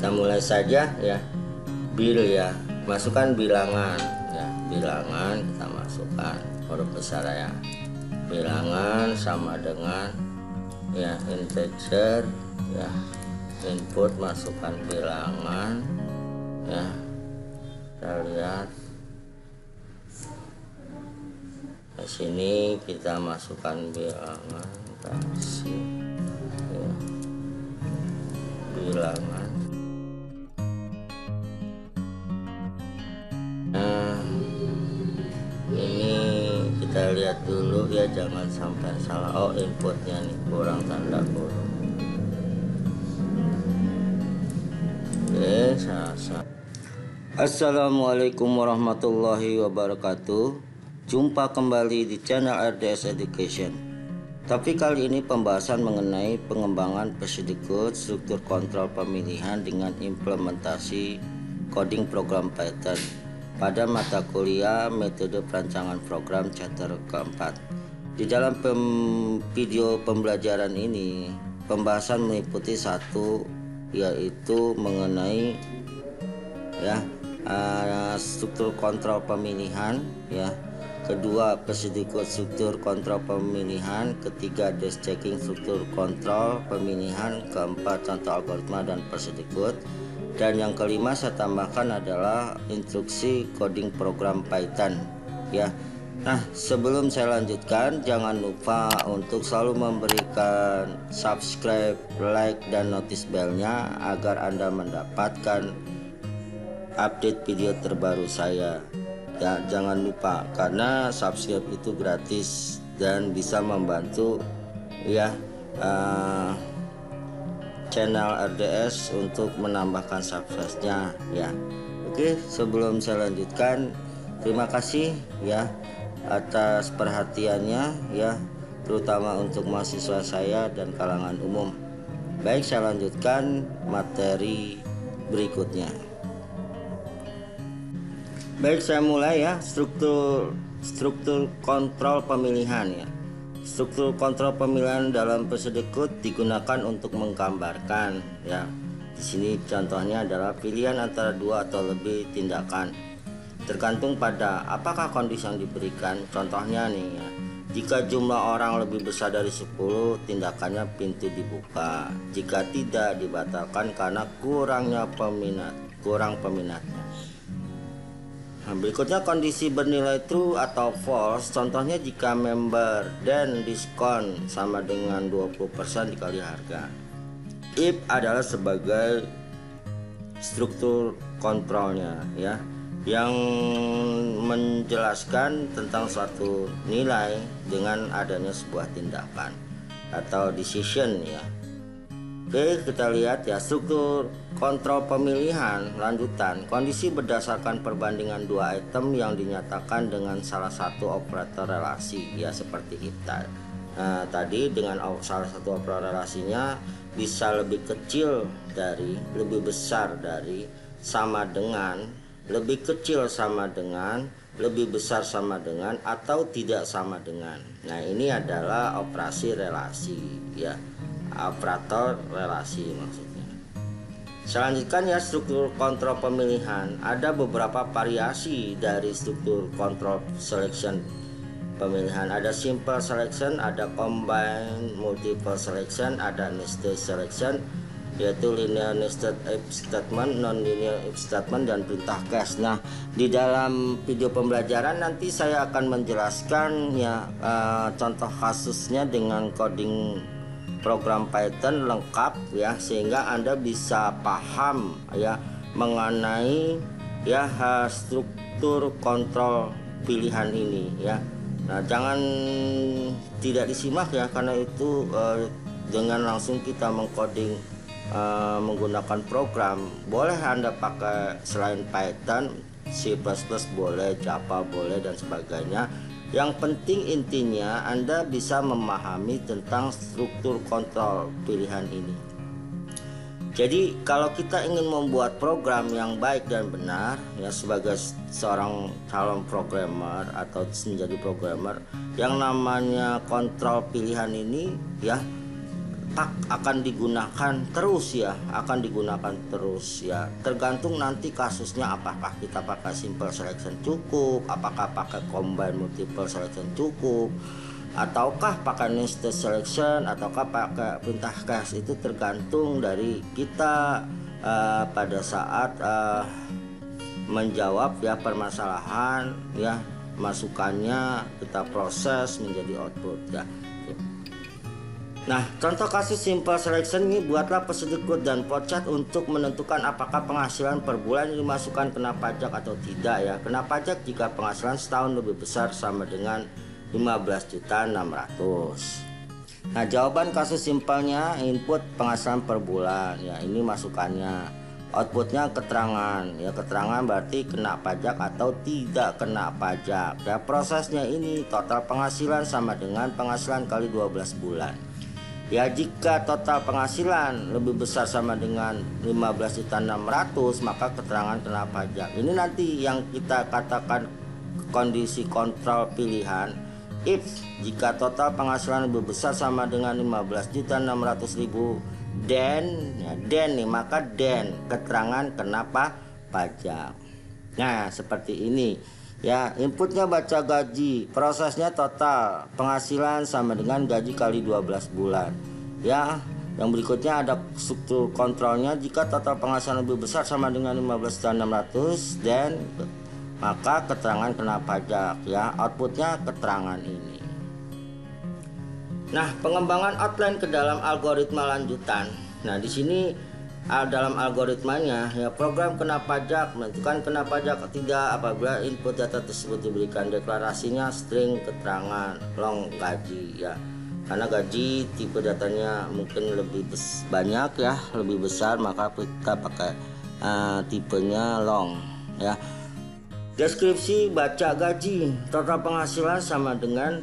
Kita mulai saja ya. Bil ya, masukkan bilangan ya. Bilangan kita masukkan huruf besar ya. Bilangan sama dengan ya integer ya. Input masukkan bilangan ya. Kita lihat di sini kita masukkan bilangan, kasih ya, bilangan. Nah, ini kita lihat dulu ya, jangan sampai salah. Oh, inputnya nih kurang tanda kurung. Oke, salah. Assalamualaikum warahmatullahi wabarakatuh. Jumpa kembali di channel RDS Education. Tapi kali ini pembahasan mengenai pengembangan Persidikut struktur kontrol pemilihan dengan implementasi coding program Python pada mata kuliah metode perancangan program chapter keempat. Di dalam video pembelajaran ini pembahasan meliputi satu, yaitu mengenai ya struktur kontrol pemilihan ya. Kedua, Persidikut struktur kontrol pemilihan. Ketiga, desk checking struktur kontrol pemilihan. Keempat, contoh algoritma dan Persidikut. Dan yang kelima saya tambahkan adalah instruksi coding program Python ya. Nah, sebelum saya lanjutkan, jangan lupa untuk selalu memberikan subscribe, like, dan notice bellnya agar Anda mendapatkan update video terbaru saya ya. Jangan lupa, karena subscribe itu gratis dan bisa membantu ya channel RDS untuk menambahkan subscribe-nya ya. Oke, sebelum saya lanjutkan, terima kasih ya atas perhatiannya ya, terutama untuk mahasiswa saya dan kalangan umum. Baik, saya lanjutkan materi berikutnya. Baik, saya mulai ya. Struktur kontrol pemilihan ya. Struktur kontrol pemilihan dalam Persidikut digunakan untuk menggambarkan ya. Di sini contohnya adalah pilihan antara dua atau lebih tindakan. Tergantung pada apakah kondisi yang diberikan. Contohnya nih ya. Jika jumlah orang lebih besar dari 10, tindakannya pintu dibuka. Jika tidak, dibatalkan karena kurang peminatnya. Nah, berikutnya kondisi bernilai true atau false. Contohnya jika member dan diskon sama dengan 20% dikali harga. If adalah sebagai struktur kontrolnya ya, yang menjelaskan tentang suatu nilai dengan adanya sebuah tindakan atau decision ya. Oke, kita lihat ya, struktur kontrol pemilihan lanjutan. Kondisi berdasarkan perbandingan dua item yang dinyatakan dengan salah satu operator relasi ya, seperti kita. Nah, tadi dengan salah satu operator relasinya bisa lebih kecil dari, lebih besar dari, sama dengan, lebih kecil sama dengan, lebih besar sama dengan, atau tidak sama dengan. Nah, ini adalah operasi relasi ya, operator relasi maksudnya. Selanjutnya ya, struktur kontrol pemilihan. Ada beberapa variasi dari struktur kontrol selection pemilihan. Ada simple selection, ada combine multiple selection, ada nested selection, yaitu linear nested if statement, non-linear if statement, dan perintah case. Nah, di dalam video pembelajaran nanti saya akan menjelaskan ya contoh kasusnya dengan coding program Python lengkap ya, sehingga Anda bisa paham ya mengenai ya struktur kontrol pilihan ini ya. Nah, jangan tidak disimak ya, karena itu dengan langsung kita mengcoding menggunakan program. Boleh Anda pakai selain Python, C++ boleh, Java boleh, dan sebagainya. Yang penting intinya Anda bisa memahami tentang struktur kontrol pilihan ini. Jadi kalau kita ingin membuat program yang baik dan benar ya, sebagai seorang calon programmer atau menjadi programmer, yang namanya kontrol pilihan ini ya apakah akan digunakan terus ya, tergantung nanti kasusnya, apakah kita pakai simple selection cukup, apakah pakai combine multiple selection cukup, ataukah pakai nested selection, ataukah pakai perintah cache. Itu tergantung dari kita pada saat menjawab ya permasalahan ya, masukannya kita proses menjadi output ya. Nah, contoh kasus simple selection ini, buatlah prosedur code dan flowchart untuk menentukan apakah penghasilan per bulan dimasukkan kena pajak atau tidak ya. Kena pajak jika penghasilan setahun lebih besar sama dengan 15.600.000. Nah, jawaban kasus simpelnya input penghasilan per bulan ya, ini masukannya. Outputnya keterangan ya, keterangan berarti kena pajak atau tidak kena pajak ya. Prosesnya ini total penghasilan sama dengan penghasilan kali 12 bulan. Ya, jika total penghasilan lebih besar sama dengan 15.600.000 maka keterangan kena pajak. Ini nanti yang kita katakan kondisi kontrol pilihan. If jika total penghasilan lebih besar sama dengan 15.600.000, then nih, maka then keterangan kenapa pajak. Nah, seperti ini. Ya, inputnya baca gaji, prosesnya total penghasilan sama dengan gaji kali 12 bulan. Ya, yang berikutnya ada struktur kontrolnya. Jika total penghasilan lebih besar sama dengan 15.600.000, dan maka keterangan kena pajak ya. Outputnya keterangan ini. Nah, pengembangan outline ke dalam algoritma lanjutan. Nah, di sini dalam algoritmanya ya, program kena pajak menentukan kena pajak atau tidak apabila input data tersebut diberikan deklarasinya string keterangan long gaji ya, karena gaji tipe datanya mungkin lebih banyak ya, lebih besar, maka kita pakai tipenya long ya. Deskripsi baca gaji, total penghasilan sama dengan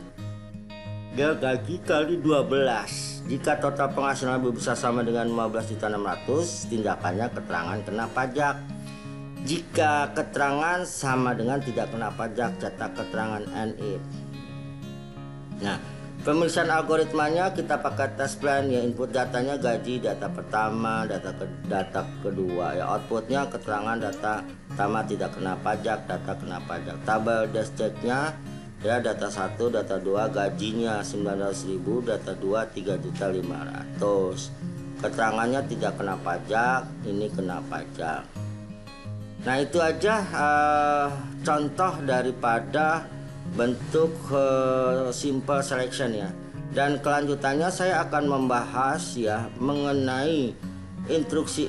gaji kali 12. Jika total penghasilan lebih besar sama dengan 15.600.000, tindakannya keterangan kena pajak. Jika keterangan sama dengan tidak kena pajak, cetak keterangan and if. Nah, pemeriksaan algoritmanya kita pakai test plan ya. Input datanya gaji, data pertama, data kedua ya. Outputnya keterangan data pertama tidak kena pajak, data kena pajak. Tabel dash-checknya ya, data 1, data 2 gajinya 900.000, data 2 3.500.000. Keterangannya tidak kena pajak, ini kena pajak. Nah, itu aja contoh daripada bentuk simple selection ya. Dan kelanjutannya saya akan membahas ya mengenai instruksi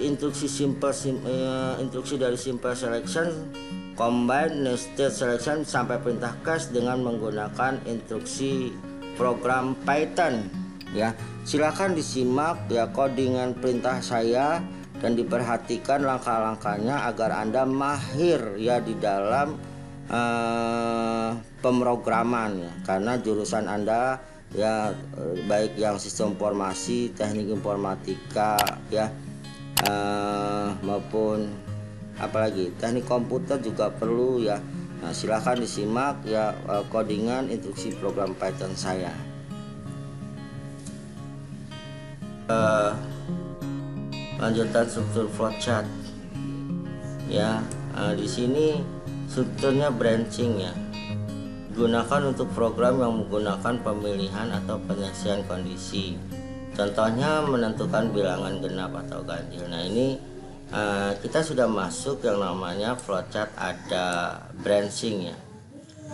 dari simple selection, combine, nested selection sampai perintah cache dengan menggunakan instruksi program Python ya. Silakan disimak ya codingan perintah saya dan diperhatikan langkah-langkahnya agar Anda mahir ya di dalam pemrograman ya, karena jurusan Anda ya baik yang sistem informasi, teknik informatika ya maupun apalagi teknik komputer juga perlu ya. Nah, silahkan disimak ya codingan instruksi program Python saya. Lanjutan struktur flowchart ya. Di sini strukturnya branching ya, digunakan untuk program yang menggunakan pemilihan atau penyelesaian kondisi. Contohnya menentukan bilangan genap atau ganjil. Nah, ini kita sudah masuk yang namanya flowchart, ada branching ya.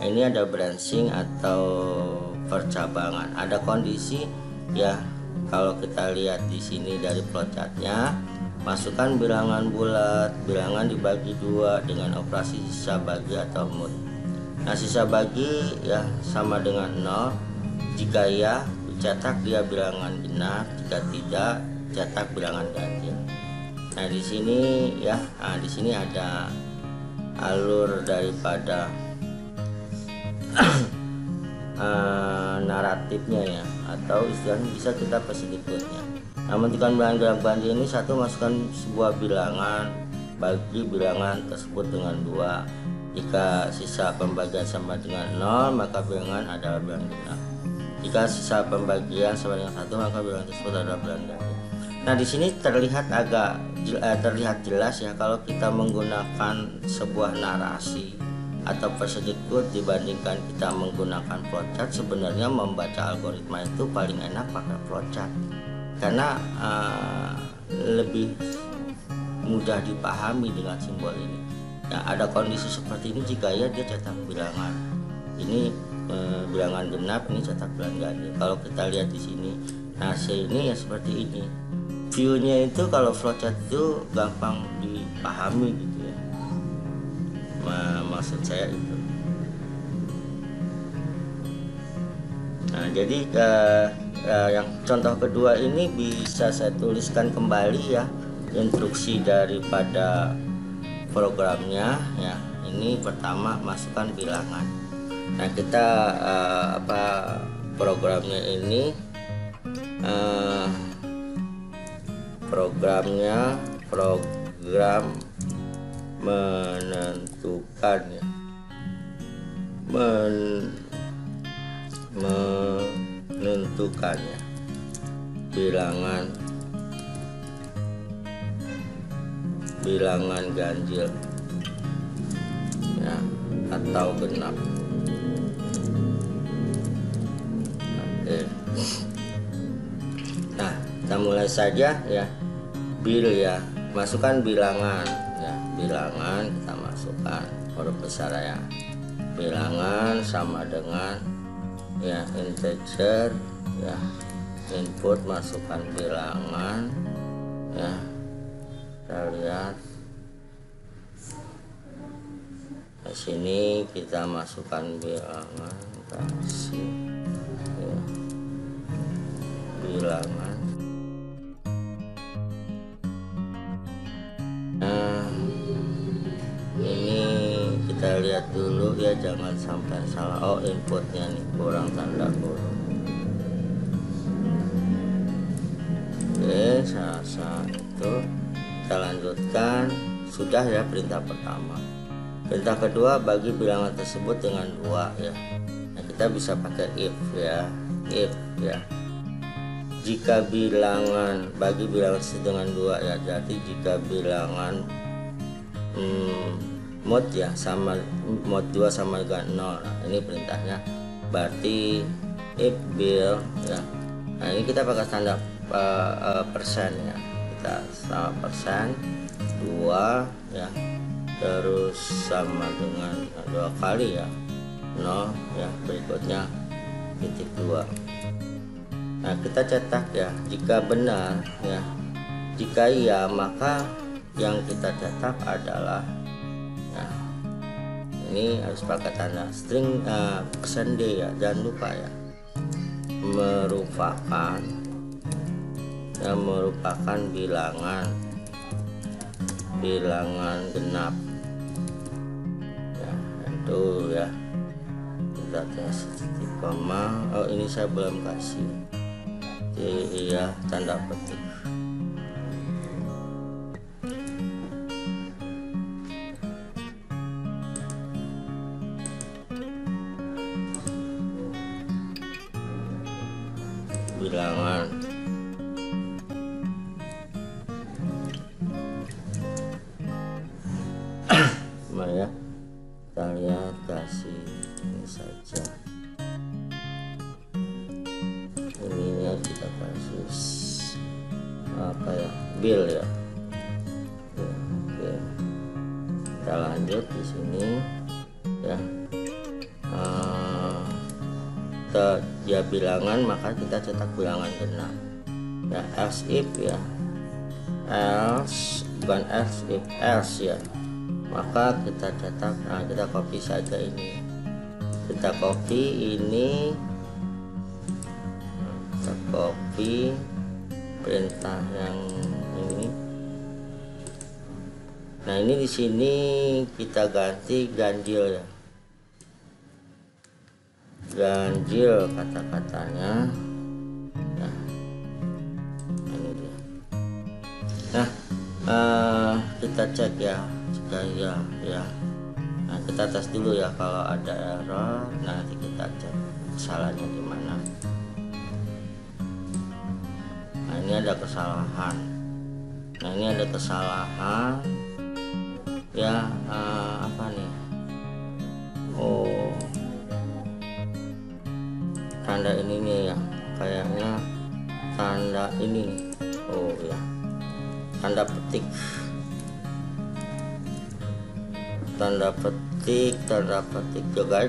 Ini ada branching atau percabangan, ada kondisi ya. Kalau kita lihat di sini dari flowchartnya, masukkan bilangan bulat, bilangan dibagi 2 dengan operasi sisa bagi atau mut. Nah, sisa bagi ya sama dengan 0. Jika ya, cetak dia bilangan genap, jika tidak, cetak bilangan ganjil. Nah, di sini ya, di sini ada alur daripada naratifnya ya, atau istilahnya bisa kita persegitutnya. Nah, menentukan bilangan genap ganjil ini, satu, masukkan sebuah bilangan, bagi bilangan tersebut dengan 2. Jika sisa pembagian sama dengan 0, maka bilangan adalah bilangan genap. Jika sisa pembagian sama dengan 1, maka bilangan tersebut adalah bilangan ganjil. Nah, di sini terlihat terlihat jelas ya kalau kita menggunakan sebuah narasi atau percentage code dibandingkan kita menggunakan flowchart. Sebenarnya membaca algoritma itu paling enak pakai flowchart karena lebih mudah dipahami dengan simbol ini. Nah, ada kondisi seperti ini jika ya dia cetak bilangan ini bilangan genap, ini cetak bilangan ganjil. Kalau kita lihat di sini, nah ini ya seperti ini. View-nya itu kalau flowchart itu gampang dipahami gitu ya. Maksud saya itu. Nah, jadi yang contoh kedua ini bisa saya tuliskan kembali ya, instruksi daripada programnya ya. Ini pertama masukkan bilangan. Nah, kita programnya ini program menentukan ya, menentukannya bilangan ganjil ya atau genap. Oke. Nah, kita mulai saja ya. Bil ya, masukkan bilangan ya, bilangan kita masukkan huruf besar ya. Bilangan sama dengan ya integer ya, input masukkan bilangan ya. Kita lihat di sini kita masukkan bilangan, kasih ya, bilangan. Nah, ini kita lihat dulu ya, jangan sampai salah. Oh, inputnya nih kurang tanda kurung. Oke, salah itu kita lanjutkan. Sudah ya perintah pertama. Perintah kedua, bagi bilangan tersebut dengan 2 ya. Nah, kita bisa pakai if ya, if ya. Jika bilangan bagi bilangan dengan 2 ya, jadi jika bilangan mod ya sama mod 2 sama dengan 0. Nah, ini perintahnya berarti if bil ya. Nah, ini kita pakai tanda persen ya, kita sama persen 2 ya, terus sama dengan 2 kali ya 0 ya, berikutnya titik 2. Nah, kita cetak ya, jika benar ya, jika iya maka yang kita cetak adalah ya, ini harus pakai tanda string persen D ya, jangan lupa ya, merupakan bilangan genap ya, itu ya. Kita tes titik koma. Oh, ini saya belum kasih iya tanda petik. Bilangan ya, kita lihat, kasih ini saja, ininya kita kasih apa ya, bil ya. Oke. Kita lanjut di sini ya. Ya bilangan, maka kita cetak bilangan genap ya, else if ya, else bukan else if, else ya, maka kita cetak. Nah, kita copy saja ini, kita copy ini, kita copy perintah yang ini. Nah, ini di sini kita ganti ganjil ya, ganjil kata-katanya ya. Ini dia. Nah, kita cek ya, jika ya. Nah, kita tes dulu ya, kalau ada error nanti kita cek kesalahannya di mana. Nah ini ada kesalahan. Nah ini ada kesalahan ya, apa nih, oh tanda ini nih ya, kayaknya tanda ini nih. Oh ya, tanda petik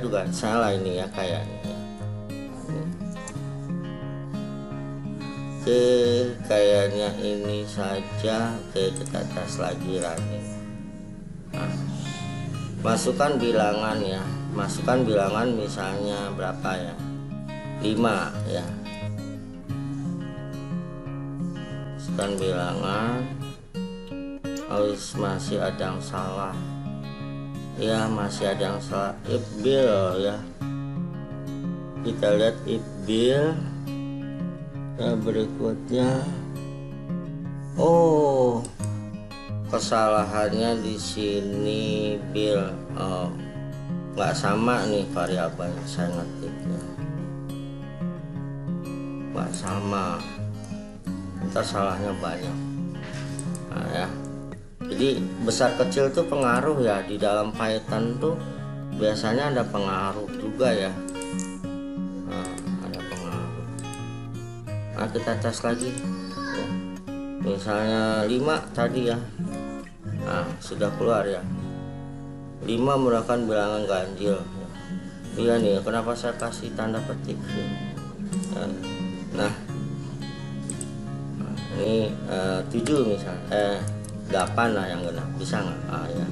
juga salah ini ya kayaknya. Oke, kayaknya ini saja. Oke, kita tes lagi running. Nah, masukkan bilangan ya, masukkan bilangan misalnya berapa ya, 5 ya, masukkan bilangan. Masih ada yang salah ya, masih ada yang salah. If bill ya, kita lihat if bill. Nah, berikutnya, oh kesalahannya di sini bill, oh nggak sama nih variabel yang saya ngetiknya, nggak sama, ntar salahnya banyak. Nah ya, jadi besar kecil tuh pengaruh ya, di dalam Python tuh biasanya ada pengaruh juga ya. Nah, kita tes lagi ya. Misalnya 5 tadi ya, nah sudah keluar ya, 5 merupakan bilangan ganjil ya. Iya nih, kenapa saya kasih tanda petik ya. Nah ini 7 misalnya, 8 lah yang kena, bisa nggak? Ya,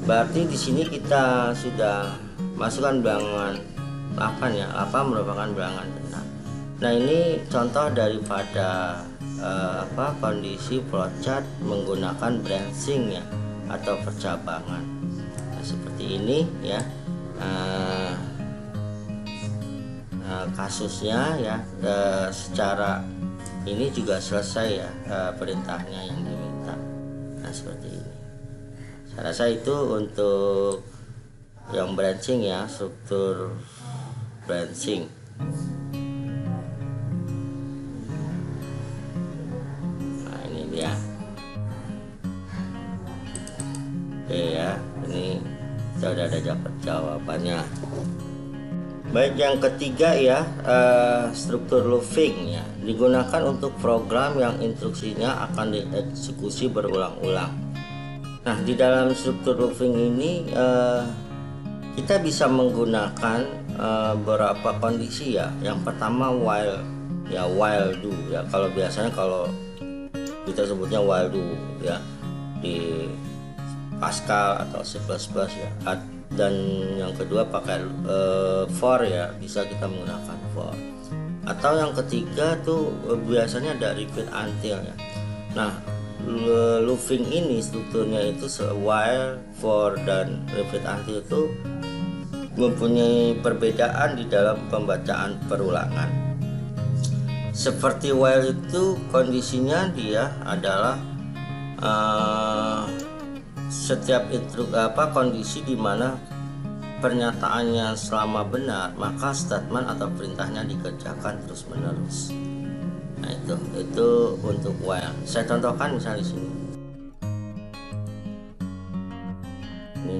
berarti di sini kita sudah masukkan bilangan 8 ya, 8 merupakan bilangan benar. Nah ini contoh daripada kondisi flowchart menggunakan branching ya, atau percabangan. Nah, seperti ini ya kasusnya ya. Secara ini juga selesai ya, perintahnya yang diminta. Nah seperti ini. Saya rasa itu untuk yang branching ya, struktur branching. Ya, oke ya, ini kita udah ada jawabannya. Baik, yang ketiga ya, struktur looping ya, digunakan untuk program yang instruksinya akan dieksekusi berulang-ulang. Nah di dalam struktur looping ini kita bisa menggunakan beberapa kondisi ya. Yang pertama while ya, while do ya, kalau biasanya kalau kita sebutnya while do ya di Pascal atau C++ ya. Dan yang kedua pakai for ya, bisa kita menggunakan for. Atau yang ketiga tuh biasanya ada repeat until ya. Nah looping ini strukturnya itu while, for, dan repeat until itu mempunyai perbedaan di dalam pembacaan perulangan. Seperti while itu kondisinya dia adalah setiap kondisi di mana pernyataannya selama benar, maka statement atau perintahnya dikerjakan terus menerus. Nah itu untuk while. Saya contohkan misalnya di sini. Ini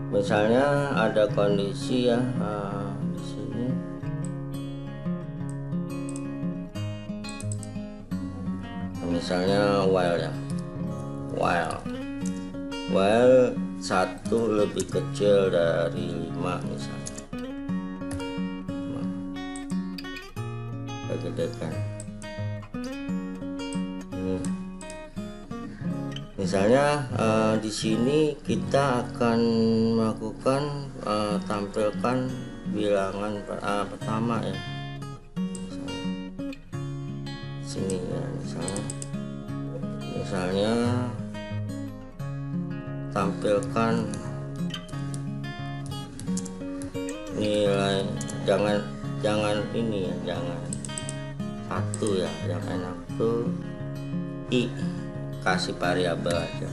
misalnya ada kondisi ya, di sini. Misalnya while ya, while 1 lebih kecil dari 5 misalnya, kita gedekan ini. Misalnya di sini kita akan melakukan tampilkan bilangan pertama ya, sini ya, misalnya tampilkan nilai, jangan ini ya, jangan 1 ya, yang enak tuh i, kasih variabel aja.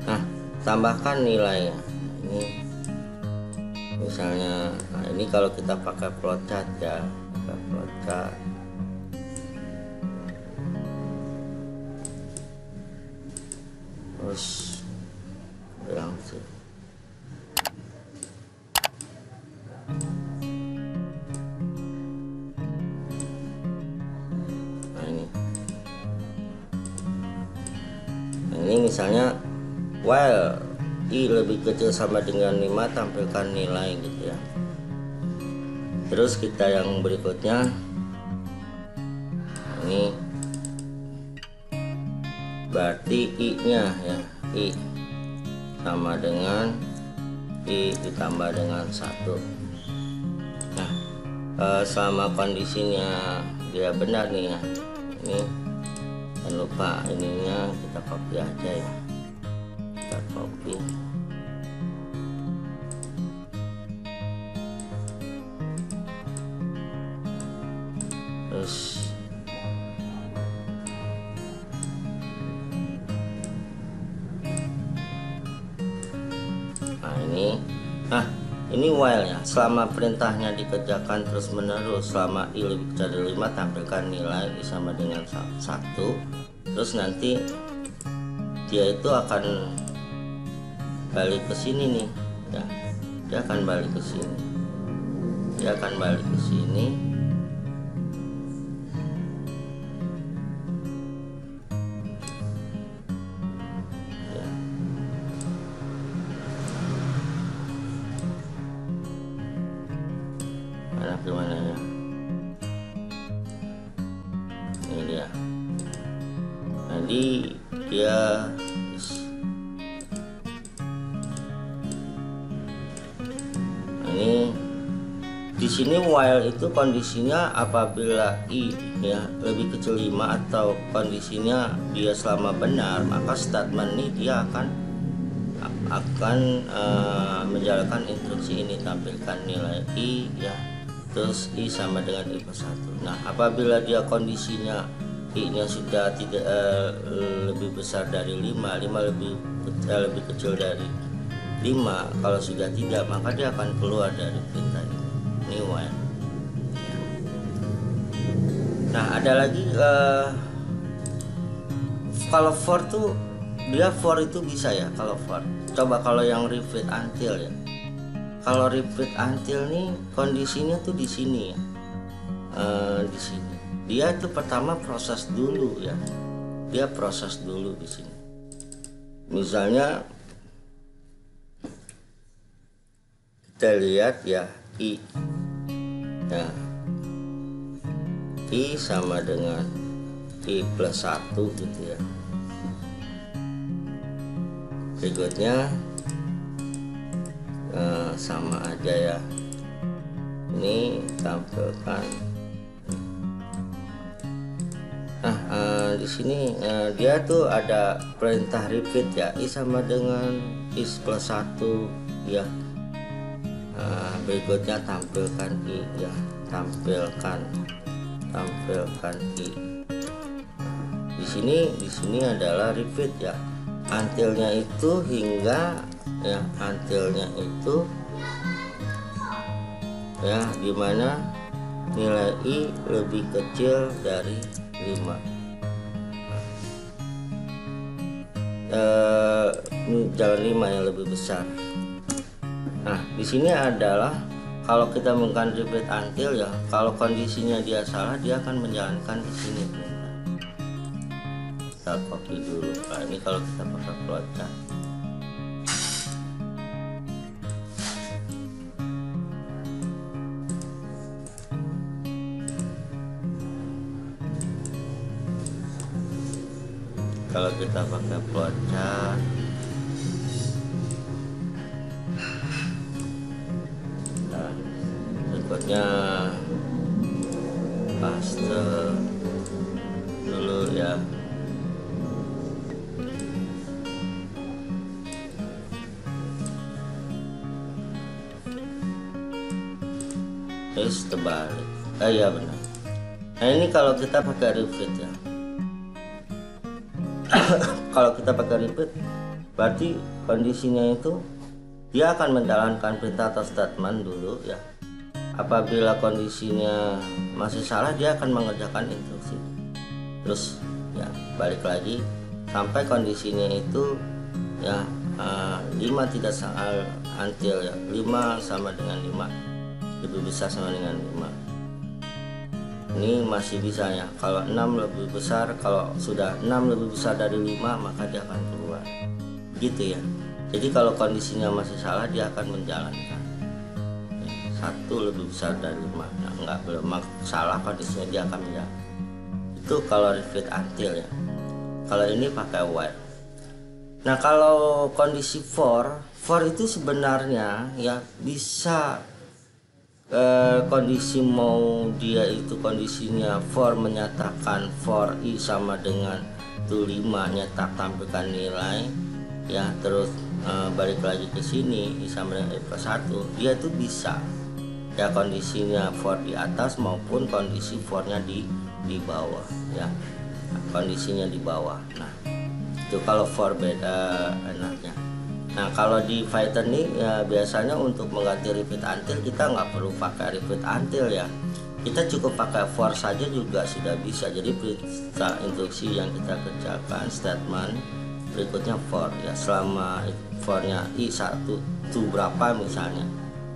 Nah tambahkan nilainya ini misalnya. Nah ini kalau kita pakai flowchart ya, pakai flowchart. Terus langsung ini misalnya while i lebih kecil sama dengan 5 tampilkan nilai gitu ya. Terus kita yang berikutnya ini berarti i nya ya, i sama dengan i ditambah dengan 1. Nah selama kondisinya dia benar nih ya, ini jangan lupa ininya kita copy aja ya, kita copy. Terus ini while ya, selama perintahnya dikerjakan terus menerus selama i lebih kecil dari 5 tampilkan nilai i sama dengan 1. Terus nanti dia itu akan balik ke sini nih ya, dia akan balik ke sini, dia akan balik ke sini. Gimana ya, ini dia. Jadi dia ini di sini while itu kondisinya apabila i ya lebih kecil 5 atau kondisinya dia selama benar, maka statement ini dia akan menjalankan instruksi ini, tampilkan nilai i ya, terus i sama dengan i plus 1. Nah apabila dia kondisinya i nya sudah tidak lebih besar dari 5 lebih kecil dari 5, kalau sudah tidak maka dia akan keluar dari perintah ini while. Nah ada lagi kalau for tuh dia for itu bisa ya, kalau for. Coba kalau yang repeat until ya. Kalau repeat until nih kondisinya tuh di sini ya, di sini. Dia tuh pertama proses dulu ya, dia proses dulu di sini. Misalnya kita lihat ya i, ya i sama dengan i plus 1 gitu ya. Berikutnya sama aja ya, ini tampilkan. Nah di sini dia tuh ada perintah repeat ya, i sama dengan i plus 1 ya. Berikutnya tampilkan i ya, tampilkan i. Di sini adalah repeat ya, untilnya itu hingga ya, untilnya itu ya dimana nilai i lebih kecil dari 5. Jangan 5 yang lebih besar. Nah di sini adalah kalau kita menggunakan repeat until ya, kalau kondisinya dia salah dia akan menjalankan di sini. Kita copy dulu. Nah ini kalau kita pakai flowchart. Kalau kita pakai flowchart, nah, berikutnya paste dulu ya. Terus terbalik. Ya benar. Nah ini kalau kita pakai repeat ya. Kalau kita pakai repeat berarti kondisinya itu dia akan menjalankan perintah atau statement dulu ya. apabila kondisinya masih salah, dia akan mengerjakan instruksi. Terus ya balik lagi sampai kondisinya itu ya 5 tidak salah until ya 5 sama dengan 5, lebih besar sama dengan 5. Ini masih bisa ya. Kalau 6 lebih besar, kalau sudah 6 lebih besar dari 5, maka dia akan keluar. Gitu ya. Jadi kalau kondisinya masih salah, dia akan menjalankan. 1 lebih besar dari 5. Nah, enggak, belum salah kondisinya, dia akan menjalankan. Itu kalau repeat until ya. Kalau ini pakai while. Nah, kalau kondisi for itu sebenarnya ya bisa kondisi mau dia itu kondisinya for menyatakan for i sama dengan tu 5, nyetak tampilkan nilai ya, terus balik lagi ke sini i sama dengan i plus 1, dia itu bisa ya kondisinya for di atas maupun kondisi for-nya di bawah ya, kondisinya di bawah. Nah, itu kalau for beda enaknya. Nah, kalau di Python nih ya biasanya untuk mengganti repeat until kita nggak perlu pakai repeat until ya, kita cukup pakai for saja juga sudah bisa. Jadi perintah instruksi yang kita kerjakan statement berikutnya for ya, selama for-nya i1 itu berapa misalnya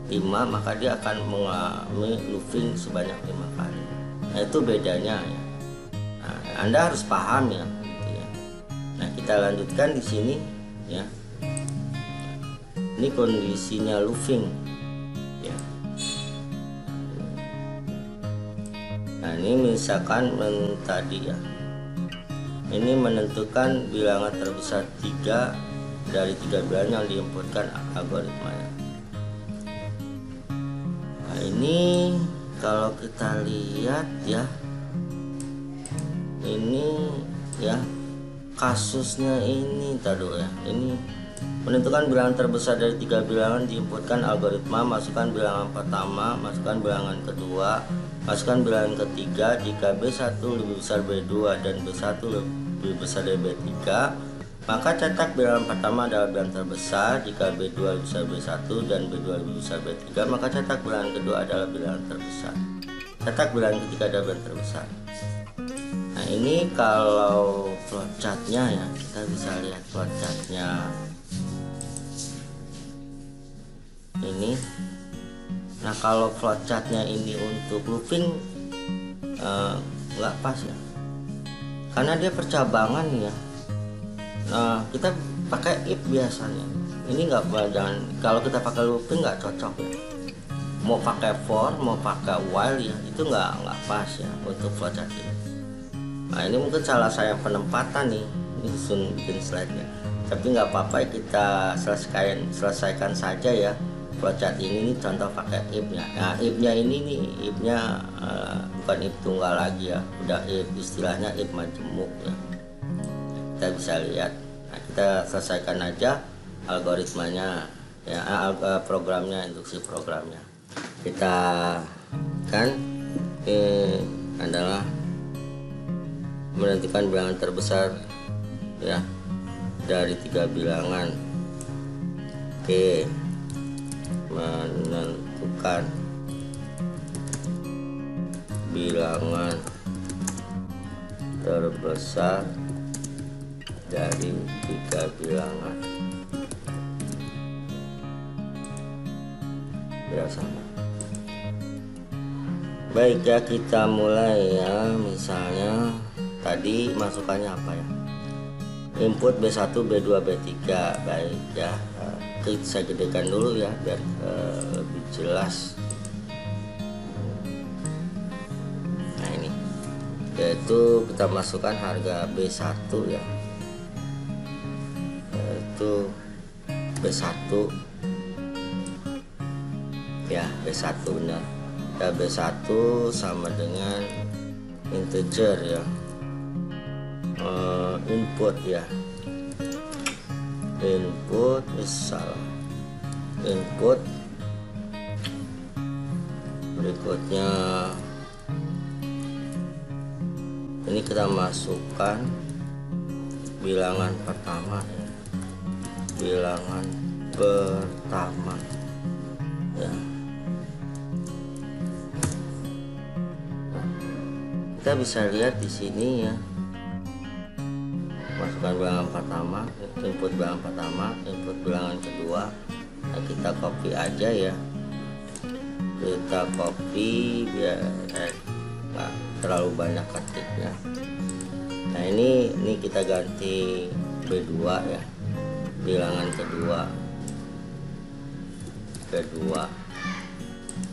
5, maka dia akan mengalami looping sebanyak 5 kali. Nah, itu bedanya ya. Nah, Anda harus paham ya, gitu ya. Nah, kita lanjutkan di sini ya. Ini kondisinya looping ya. Nah, ini misalkan tadi ya, ini menentukan bilangan terbesar 3 dari 3 bilangan yang diinputkan algoritmanya. Nah, ini kalau kita lihat ya, ini ya kasusnya ini tadi ya, ini menentukan bilangan terbesar dari 3 bilangan diinputkan algoritma, masukkan bilangan pertama, masukkan bilangan kedua, masukkan bilangan ketiga. Jika B1 lebih besar B2 dan B1 lebih besar dari B3, maka cetak bilangan pertama adalah bilangan terbesar. Jika B2 lebih besar B1 dan B2 lebih besar B3, maka cetak bilangan kedua adalah bilangan terbesar. Cetak bilangan ketiga adalah bilangan terbesar. Nah, ini kalau flowchartnya ya, kita bisa lihat flowchartnya ini. Nah, kalau flowchartnya ini untuk looping nggak pas ya, karena dia percabangan ya. Nah, kita pakai if biasanya, ini nggak, jangan, kalau kita pakai looping nggak cocok ya. Mau pakai for, mau pakai while ya, itu nggak pas ya untuk flowchart ini. Nah, ini mungkin salah saya penempatan nih, ini sun bikin slide-nya, tapi nggak apa-apa, kita selesaikan saja ya. Flowchart ini contoh pakai if-nya. Nah, if-nya ini nih, if-nya bukan if tunggal lagi ya, udah if, istilahnya if majemuk ya. Kita bisa lihat. Nah, kita selesaikan aja algoritmanya ya, programnya, instruksi programnya. Kita kan adalah menentukan bilangan terbesar ya dari 3 bilangan. Oke, menentukan bilangan terbesar dari 3 bilangan. Biasa. Baik ya, kita mulai ya. Misalnya tadi masukannya apa ya? Input B1, B2, B3. Baik ya. Saya gedekan dulu ya biar lebih jelas. Nah, ini yaitu kita masukkan harga B1 ya, yaitu B1 ya, B1 benar ya, B1 sama dengan integer ya, input ya, input misal input, berikutnya ini kita masukkan bilangan pertama ya, bilangan pertama ya, kita bisa lihat di sini ya, masukkan bilangan pertama, input bilangan pertama, input bilangan kedua. Nah, kita copy aja ya, kita copy biar nggak terlalu banyak ketiknya. Nah ini kita ganti B2 ya, bilangan kedua.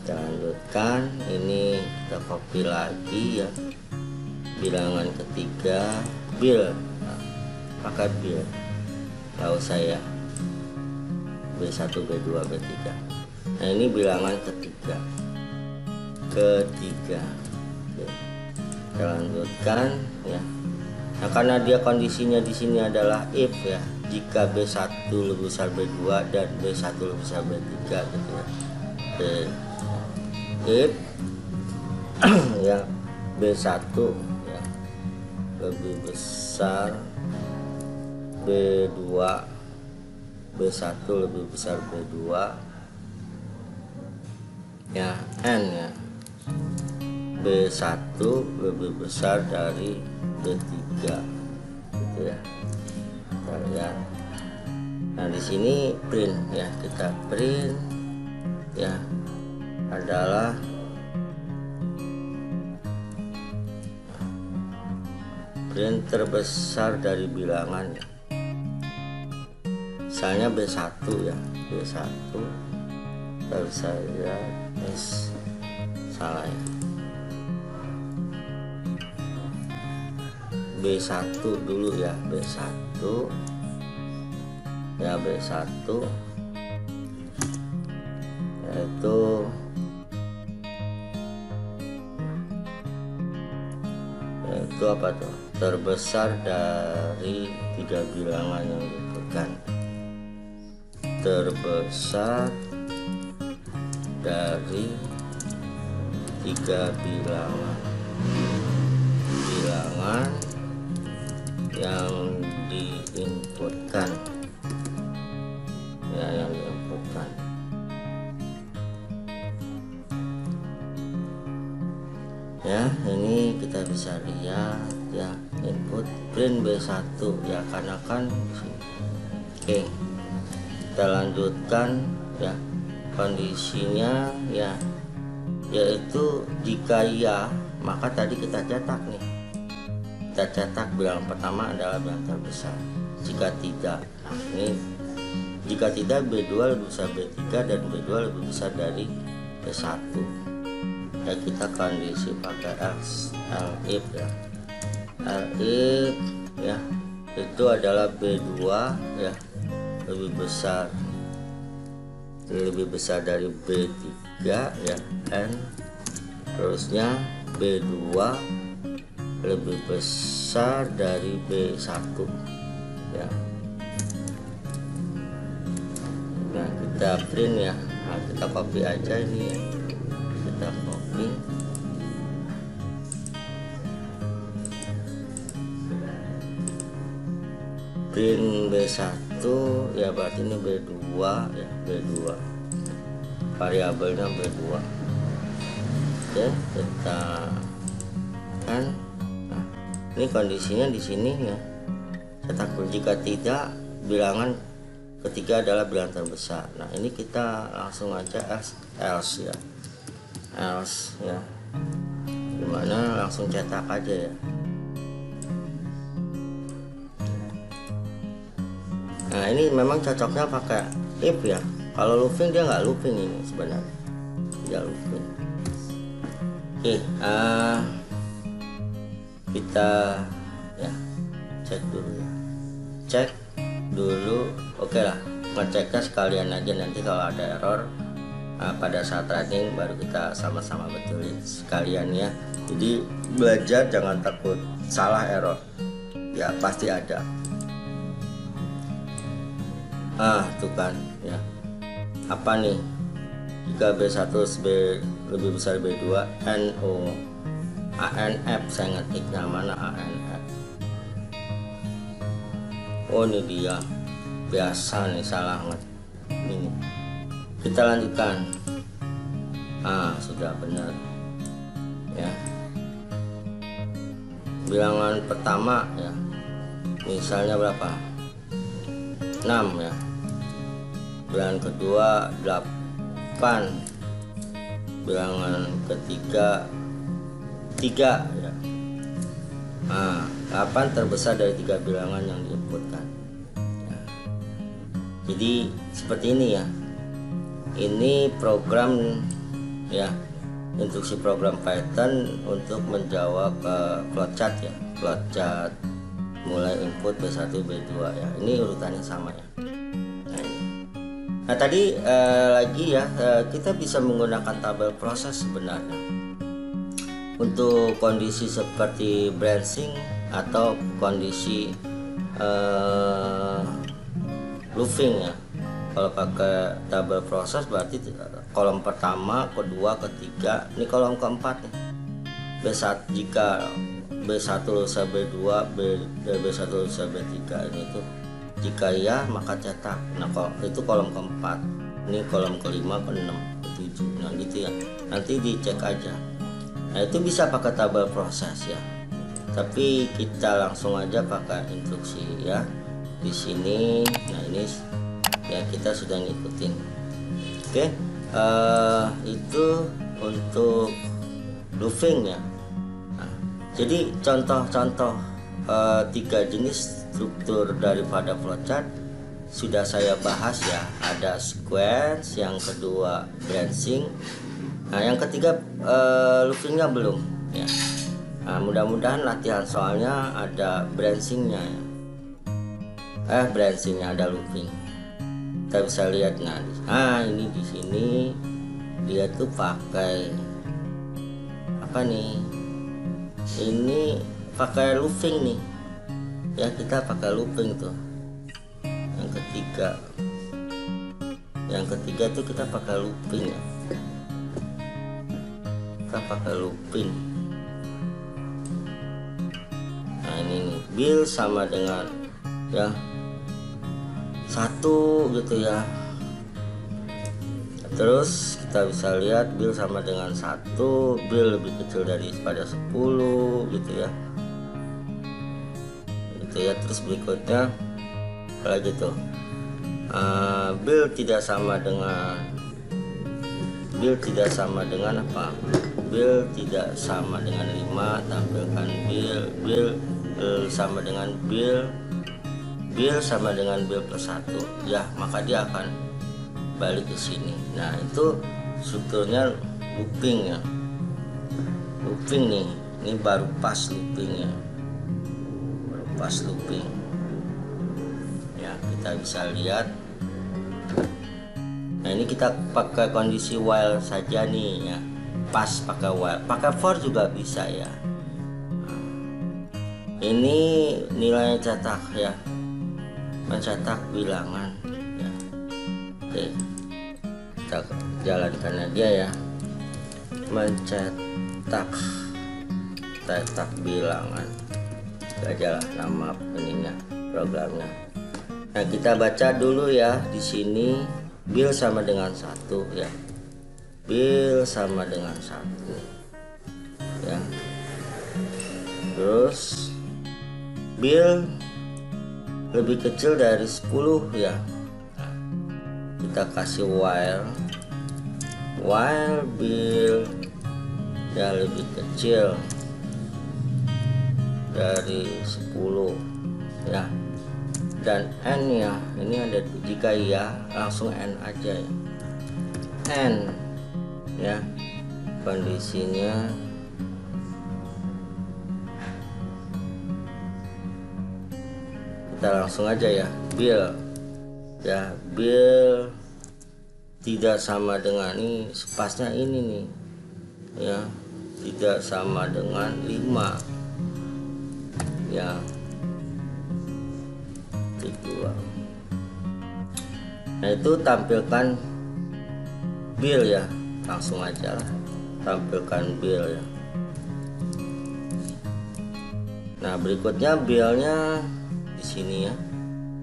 Kita lanjutkan, ini kita copy lagi ya, bilangan ketiga, bill, nah, pakai bill, nggak usah ya, B1, B2, B3. Nah ini bilangan ketiga. Oke, kita lanjutkan ya. Nah karena dia kondisinya di sini adalah if ya, jika B1 lebih besar B2 dan B1 lebih besar B3 gitu ya. Oke. If ya B1 ya lebih besar B2, B1 lebih besar B2 ya, N ya, B1 lebih besar dari B3 gitu ya. Kita lihat. Nah di sini print ya, kita print ya adalah print terbesar dari bilangannya. Misalnya B1 ya, B1 baru saya salah ya, B1 dulu ya, B1 ya, B1 yaitu apa tuh, terbesar dari 3 bilangan yang diberikan, terbesar dari 3 bilangan yang diinputkan ya, yang diinputkan ya. Ini kita bisa lihat ya, input print B1 ya, karena kan oke. Kita lanjutkan ya, kondisinya ya, yaitu jika ya maka tadi kita cetak nih, kita cetak bilangan pertama adalah bilangan terbesar. Jika tidak, nah ini jika tidak B2 lebih besar B3 dan B2 lebih besar dari B1 ya, kita kondisi pakai else if ya, if ya, itu adalah B2 ya lebih besar dari B3 ya, and terusnya B2 lebih besar dari B1 ya. Nah kita print ya, nah, kita copy aja ini ya, kita copy print B1 ya, berarti ini B2 ya, B2 variabelnya B2. Oke, kita kan, nah, ini kondisinya di sini ya, cetak jika tidak bilangan ketiga adalah bilangan terbesar. Nah ini kita langsung aja else ya, else ya, dimana langsung cetak aja ya. Nah ini memang cocoknya pakai if ya, kalau looping dia nggak looping, ini sebenarnya tidak looping. Oke, kita ya cek dulu ya, cek dulu. Oke lah, ngeceknya sekalian aja, nanti kalau ada error pada saat running baru kita sama-sama betulin sekalian ya. Jadi belajar jangan takut salah, error ya pasti ada. Tuh kan ya, apa nih, jika B1 lebih besar B2, NO ANF, saya ngetiknya mana ANF. Oh ini dia, biasa nih salah ini. Kita lanjutkan. Sudah benar ya. bilangan pertama ya, misalnya berapa, 6 ya. Bilangan kedua 8, bilangan ketiga 3 ya. Nah, 8 terbesar dari 3 bilangan yang diinputkan ya. Jadi seperti ini ya, ini program ya, instruksi program Python untuk menjawab flowchart ya, flowchart mulai input B1 B2 ya. Ini urutannya sama ya. Nah tadi lagi ya, kita bisa menggunakan tabel proses sebenarnya untuk kondisi seperti branching atau kondisi looping ya. Kalau pakai tabel proses berarti kolom pertama, kedua, ketiga, ini kolom keempat nih. B1 jika B1 lulusan B2, B1 lulusan B3 ini tuh. Jika ya maka cetak. Nah itu kolom keempat, ini kolom kelima, keenam, ketujuh. Nah gitu ya, nanti dicek aja. Nah itu bisa pakai tabel proses ya, tapi kita langsung aja pakai instruksi ya di sini. Nah ini ya kita sudah ngikutin. Oke, itu untuk looping ya. Nah, jadi contoh-contoh 3 jenis struktur daripada flowchart sudah saya bahas ya. Ada sequence, yang kedua branching, nah yang ketiga loopingnya belum ya. Nah, mudah-mudahan latihan soalnya ada branchingnya ya. Branchingnya ada looping. Kita bisa lihat nah ini di sini dia tuh pakai apa nih? Ini pakai looping nih. Ya kita pakai looping tuh. Yang ketiga tuh kita pakai looping ya. Kita pakai looping. Nah ini nih, build sama dengan ya 1 gitu ya. Terus kita bisa lihat build sama dengan 1, build lebih kecil daripada 10 gitu ya. Ya, terus berikutnya lagi tuh build tidak sama dengan apa, build tidak sama dengan 5, tampilkan build sama dengan build sama dengan build plus 1 ya, maka dia akan balik ke sini. Nah itu strukturnya looping ya, looping nih, ini baru pas loopingnya, pas looping ya, kita bisa lihat. Nah ini kita pakai kondisi while saja nih ya, pas pakai while, pakai for juga bisa ya. Nah, ini nilai cetak ya, mencetak bilangan ya. Oke, kita jalankan aja ya, mencetak bilangan aja lah nama ininya, programnya. Nah kita baca dulu ya di sini, build sama dengan 1 ya, build sama dengan 1 ya. Terus build lebih kecil dari 10 ya. Nah, kita kasih while build ya lebih kecil dari 10 ya, dan n ya, ini ada jika ya langsung n aja ya, n ya kondisinya. Kita langsung aja ya, build ya, build tidak sama dengan ini, spasnya ini nih ya, tidak sama dengan 5 ya, kedua. Nah itu tampilkan build ya, langsung aja lah tampilkan build ya. Nah berikutnya buildnya di sini ya,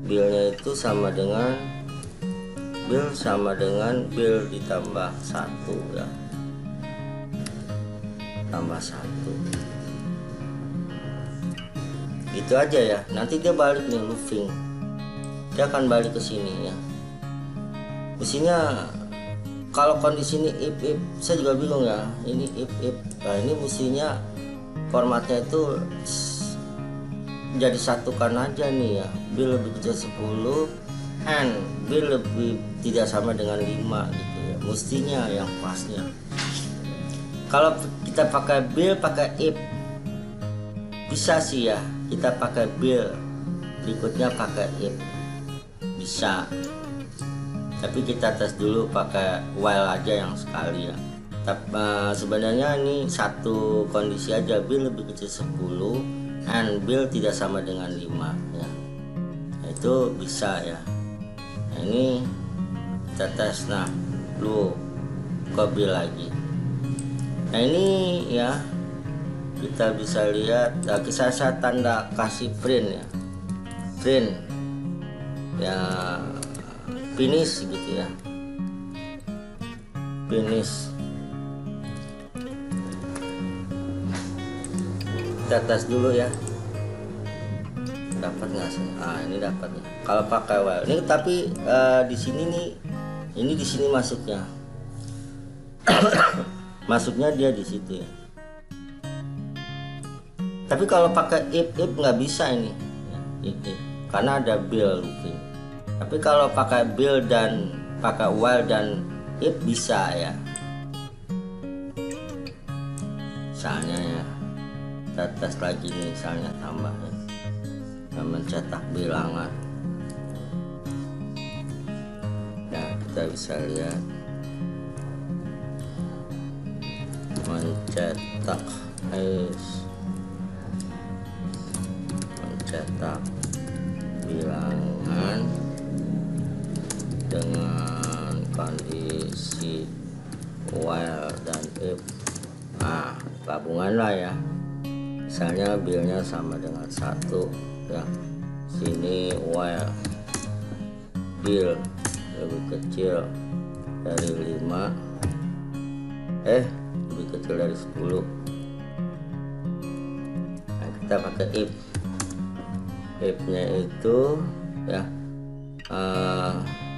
buildnya itu sama dengan build ditambah 1 ya, tambah 1. Gitu aja ya. Nanti dia balik nih looping, dia akan balik ke sini ya. Mestinya kalau kondisi ini if saya juga bingung ya, ini if nah ini mestinya formatnya itu jadi satukan aja nih ya, bill lebih kecil 10 and bill lebih tidak sama dengan 5 gitu ya, mestinya yang pasnya. Kalau kita pakai bill pakai if bisa sih ya, kita pakai bill berikutnya pakai if bisa, tapi kita tes dulu pakai while aja yang sekali ya. Tapi sebenarnya ini satu kondisi aja, bill lebih kecil 10 and bill tidak sama dengan 5 ya. Nah, itu bisa ya. Nah, ini kita tes. Nah, lu ke bill lagi. Nah, ini ya kita bisa lihat, nah, saya tanda kasih print ya, print ya, finish gitu ya, finish. Kita tes dulu ya, dapat nggak sih? Ah, ini dapat ya. Kalau pakai while ini, tapi di sini nih, ini di sini masuknya, masuknya dia di situ ya. Tapi kalau pakai if nggak bisa ini, ya, if, karena ada bill looping. Tapi kalau pakai bill dan pakai while dan if bisa ya. Misalnya ya, kita tes lagi nih, misalnya tambah ya, dan mencetak bilangan. Nah, kita bisa lihat mencetak mencetak bilangan dengan kondisi while dan if. Nah, gabungan lah ya, misalnya billnya sama dengan 1 ya, sini while bill lebih kecil dari 5 lebih kecil dari 10. Nah, kita pakai if nya itu ya,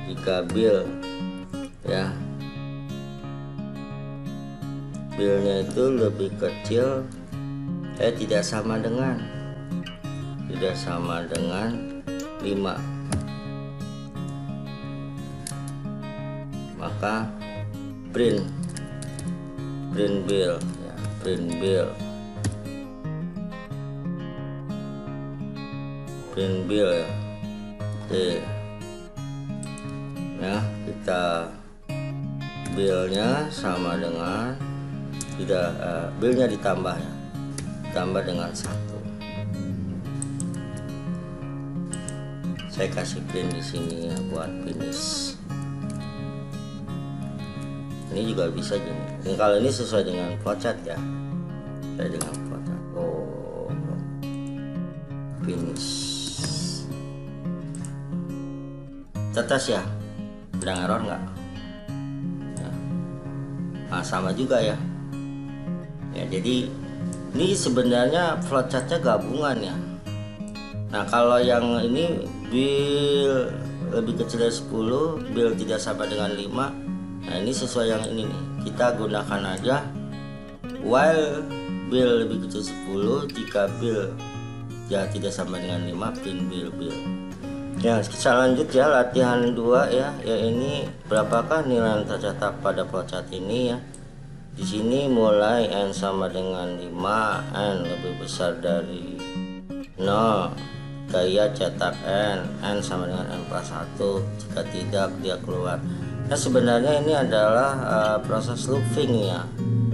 jika bill ya, billnya itu lebih kecil tidak sama dengan 5, maka print bill ya, print bill ya. Oke ya, kita billnya sama dengan tidak, billnya ditambah ya, ditambah dengan 1. Saya kasih print di sini ya buat finish. Ini juga bisa gini. Dan kalau ini sesuai dengan flowchart ya, saya dengan flowchart. Oh, finish. Tetes ya, sedang error nggak? Ya. Nah, sama juga ya. Ya, jadi ini sebenarnya flowchartnya gabungan ya. Nah, kalau yang ini bill lebih kecil dari 10, bill tidak sama dengan 5. Nah, ini sesuai yang ini nih. Kita gunakan aja while bill lebih kecil 10, jika bill ya tidak sama dengan 5, print bill. Ya, kita lanjut ya, latihan 2 ya. Ya, ini berapakah nilai yang tercetak pada flowchart ini ya. Di sini mulai n sama dengan 5, n lebih besar dari 0. Gaya cetak n sama dengan n plus 1. Jika tidak, dia keluar. Nah, sebenarnya ini adalah proses looping ya.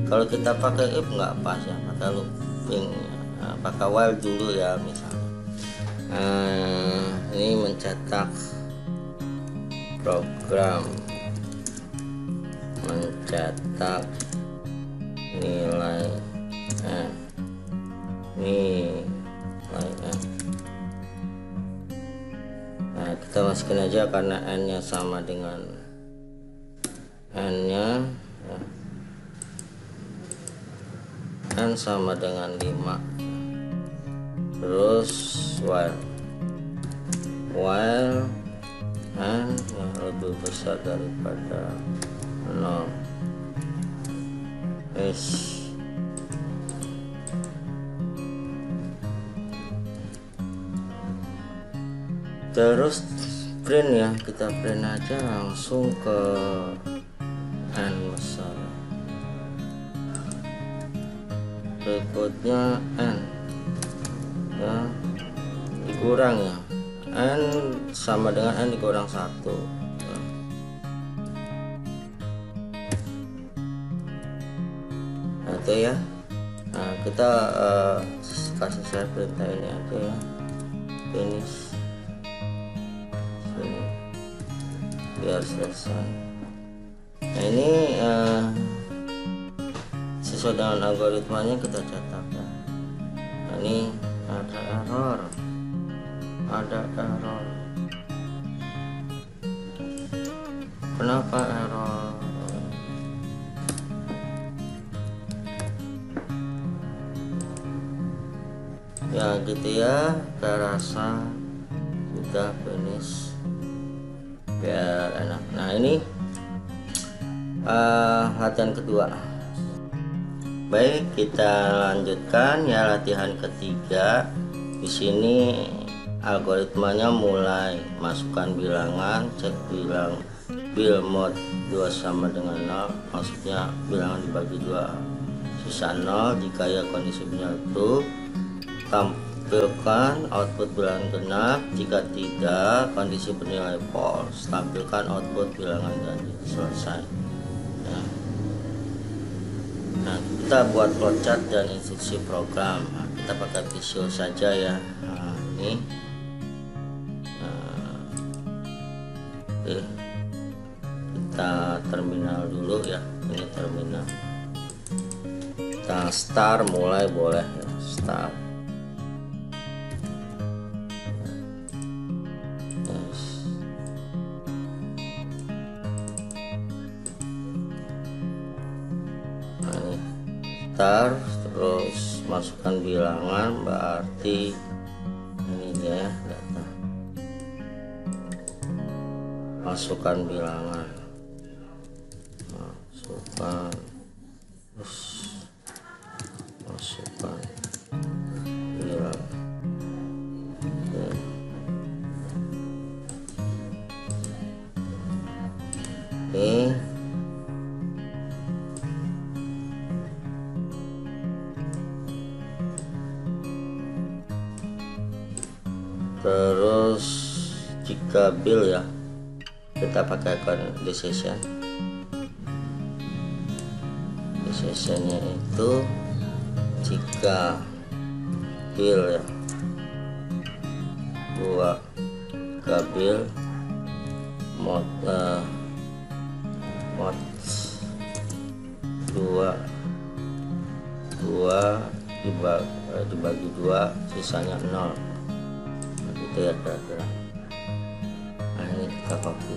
Kalau kita pakai if nggak pas ya, pakai looping ya. Nah, pakai while dulu ya misalnya. Ini mencetak program, mencetak nilai nilai Nah, kita masukin aja karena n nya sama dengan n nya ya, n sama dengan 5. terus while n yang lebih besar daripada 0 terus print ya, kita print aja langsung ke n besar, berikutnya n ya dikurang ya, n sama dengan n dikurang 1 ya. Nah, itu ya. Nah, kita kasih saya perintah ini aja ya, finish sini biar selesai. Nah, ini sesuai dengan algoritmanya kita cetak ya. Nah, ini ada error, kenapa error? Ya gitu ya, saya rasa sudah finish biar enak. Nah, ini latihan kedua. Baik, kita lanjutkan ya latihan ketiga. Di sini algoritmanya mulai masukkan bilangan, cek bil mod 2 sama dengan 0, maksudnya bilangan dibagi 2 sisa 0. Jika ya kondisi benar itu tampilkan output bilangan genap, jika tidak kondisi bernilai false tampilkan output bilangan ganjil. Selesai ya. Nah, kita buat flowchart dan instruksi program. Nah, kita pakai visual saja ya. Nah, ini kita terminal dulu ya, ini terminal, kita start mulai boleh ya, start. Nah, ini start, terus masukkan bilangan, berarti ini ya data, masukkan bilangan, masukkan bilangan. Oke. Terus jika bill ya, kita pakai decision. Decisionnya itu jika bill ya, jika bill mod 2 dibagi 2 sisanya 0 gitu ya kira-kira. Nah, ini kita copy.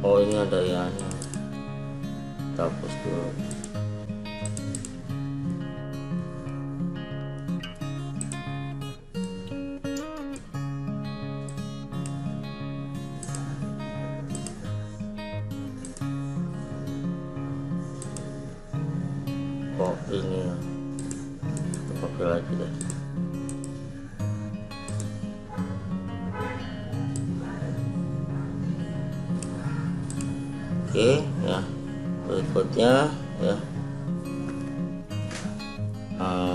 Oh, ini ada ya-nya, kita hapus dulu. Oh, ini kita copy lagi deh. Oke ya, berikutnya ya,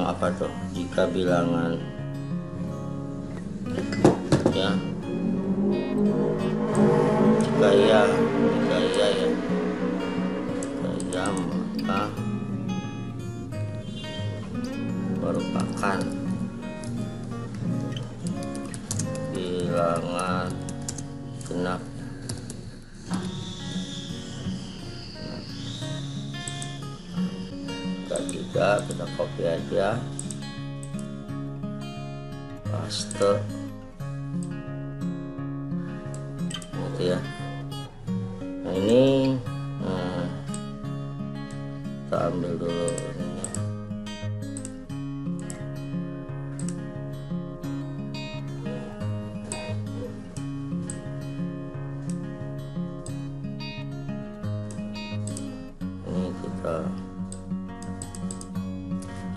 apa tuh, jika bilangan ya, jika ya maka merupakan bilangan genap. Jika tidak, kita copy aja, paste gitu ya. Nah, ini kita ambil dulu ininya. Ini kita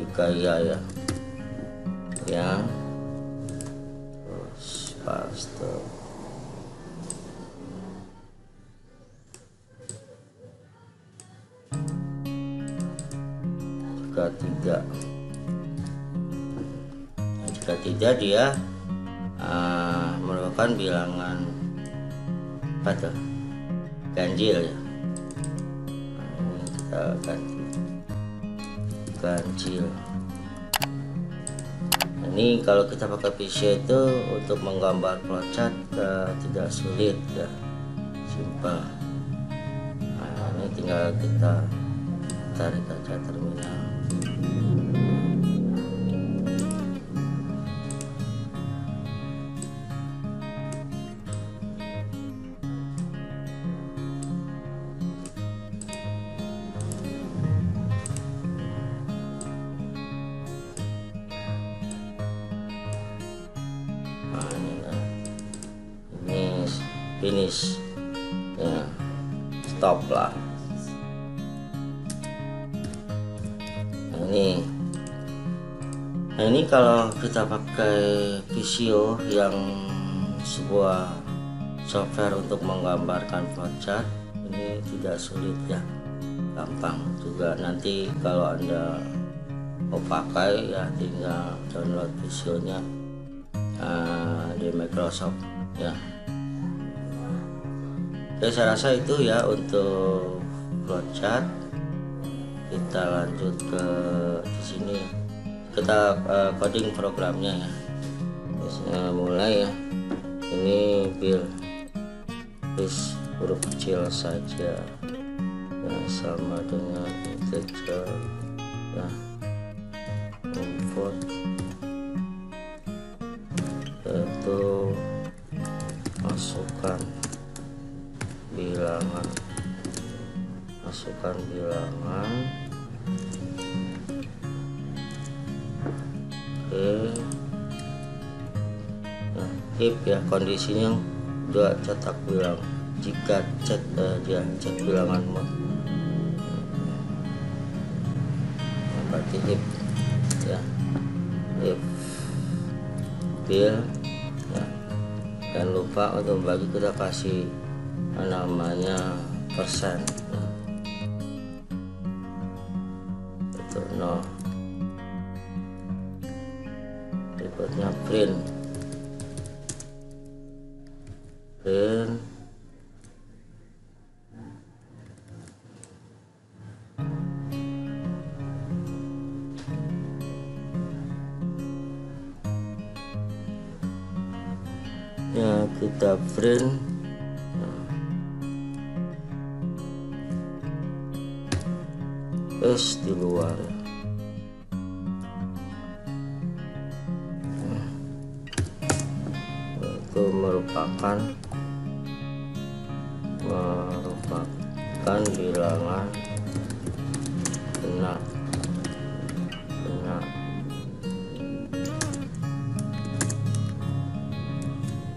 dikaya ya, yang terus paste. Jika tidak dia merupakan bilangan apa tuh, ganjil ya. Ini kita ganti ganjil. Ini kalau kita pakai PC itu untuk menggambar flowchart tidak sulit ya, simpel. Nah, ini tinggal kita tarik aja terminal. Nah, ini finish ya, stop lah. Nah ini kalau kita pakai Visio yang sebuah software untuk menggambarkan flowchart, ini tidak sulit ya, gampang juga. Nanti kalau Anda mau pakai ya tinggal download Visionya di Microsoft ya. Oke, saya rasa itu ya untuk flowchart. Kita lanjut ke sini, kita coding programnya ya. Biasanya mulai ya. Ini build list huruf kecil saja yang sama dengan integer ya. Import itu masukkan bilangan, oke. Nah, if ya kondisinya dua cetak bilang, jika dia cek bilangan mod, berarti if ya, if build ya. Jangan lupa untuk bagi kita kasih namanya persen ya. Itu 0. Berikutnya print ya, kita print S di luar ya. Itu merupakan bilangan genap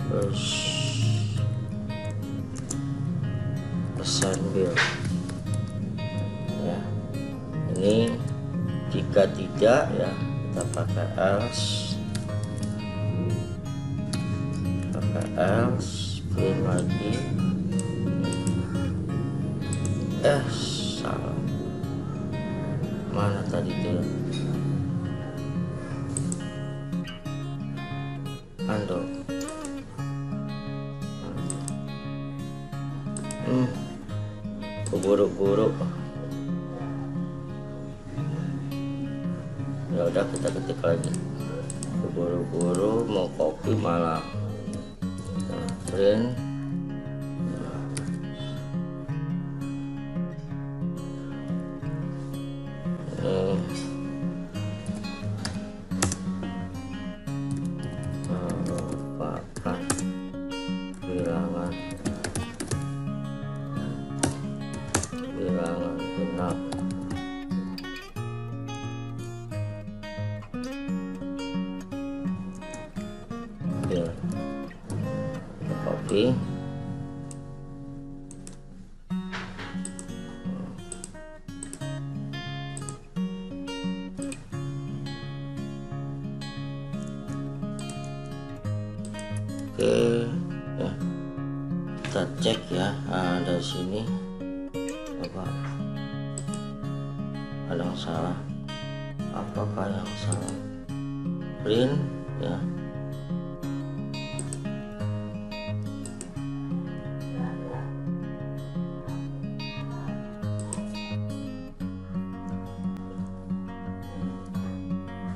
terus persen build ya. Ini jika tidak ya kita pakai else print lagi. Salah, mana tadi tuh handle keburu-buru ya udah, kita ketik lagi, keburu-buru mau copy malah print merupakan bilangan genap copy. Oke ya, kita cek ya. Dari sini coba ada yang salah, apakah yang salah? Print ya,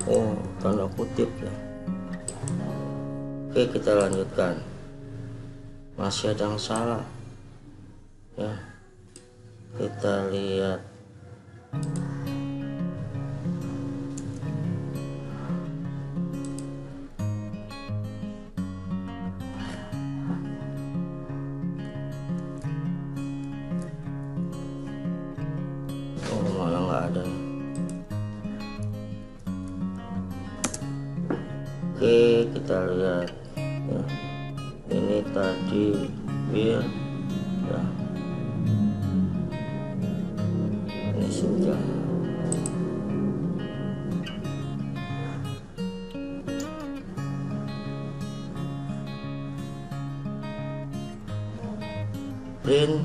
oh tanda kutip ya. Oke, kita lanjutkan. Masih ada yang salah ya, kita lihat. Oh, malah nggak ada. Oke, kita lihat ya. Ini tadi biar ya, ini sudah. Print